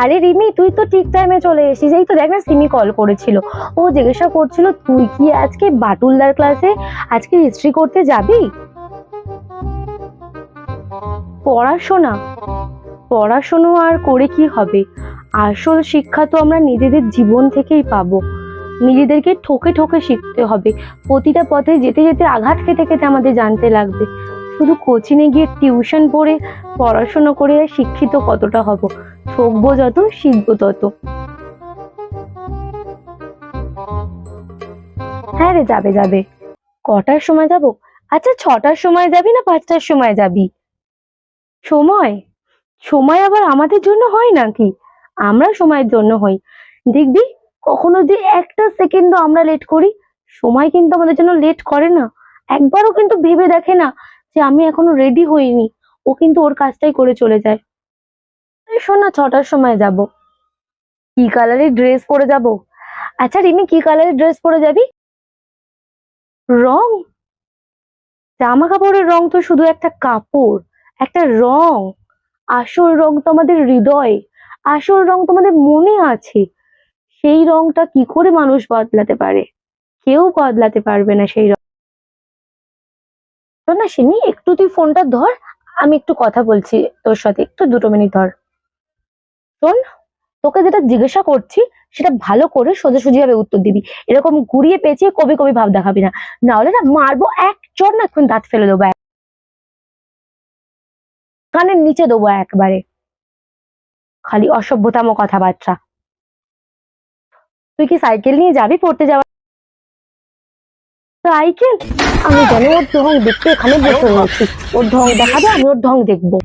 আরে রিমি, তুই তো ঠিক টাইমে চলে এসেছিস। এই তো দেখ না, সিমি কল করেছিল। ও জিজ্ঞাসা করছিল তুই কি আজকে বাটুলদার ক্লাসে আজকে হিস্ট্রি করতে যাবি। পড়াশোনা পড়াশোনা আর করে কি হবে? আসল শিক্ষা তো আমরা নিজেদের জীবন থেকেই পাবো। নিজেদেরকে ঠকে ঠকে শিখতে হবে। প্রতিটা পথে যেতে যেতে আঘাত খেতে খেতে আমাদের জানতে লাগবে। শুধু কোচিংয়ে গিয়ে টিউশন পড়ে পড়াশোনা করে আর শিক্ষিত কতটা হব? ঠকবো যত, শিখবো তত। হ্যাঁ রে, যাবে যাবে। কটার সময় যাব? আচ্ছা, 6টার সময় যাবি না 5টার সময় যাবি? সময় সময় আবার আমাদের জন্য হয় নাকি? আমরা সময়ের জন্য হই। দেখবি, কখনো যদি একটা সেকেন্ডও আমরা লেট করি, সময় কিন্তু আমাদের জন্য লেট করে না। একবারও কিন্তু ভেবে দেখে না যে আমি এখনো রেডি হইনি। ও কিন্তু ওর কাজটাই করে চলে যায়। এই শোন না, 6টার সময় যাব। কি কালারের ড্রেস পরে যাব? আচ্ছা রিমি, কি কালারের ড্রেস পরে যাবি? রং? জামা কাপড়ের রং তো শুধু একটা কাপড়, একটা রং। আসল রং তো আমাদের হৃদয়। আসল রং তোমাদের মনে আছে। সেই রংটা কি করে মানুষ বদলাতে পারে? কেউ বদলাতে পারবে না সেই রং। শোন না সিমি, একটু তুই ফোনটা ধর। আমি একটু কথা বলছি তোর সাথে, একটু 2 মিনিট ধর। শোন, তোকে যেটা জিজ্ঞাসা করছি সেটা ভালো করে সোজাসুজি ভাবে উত্তর দিবি। এরকম ঘুরিয়ে পেঁচিয়ে কবি কবি ভাব দেখাবি না। না হলে না মারবো এক চড়, না এখন দাঁত ফেলে দেবো, কানের নিচে দেবো একবারে। খালি অসভ্যতাম কথাবার্তা। তুই কি সাইকেল নিয়ে যাবি পড়তে যাওয়া? সাইকেল? আমি জানি ওর ঢং দেখতে এখানে বসে রয়েছি। ওর ঢং দেখাবে, আমি ওর ঢং দেখবো।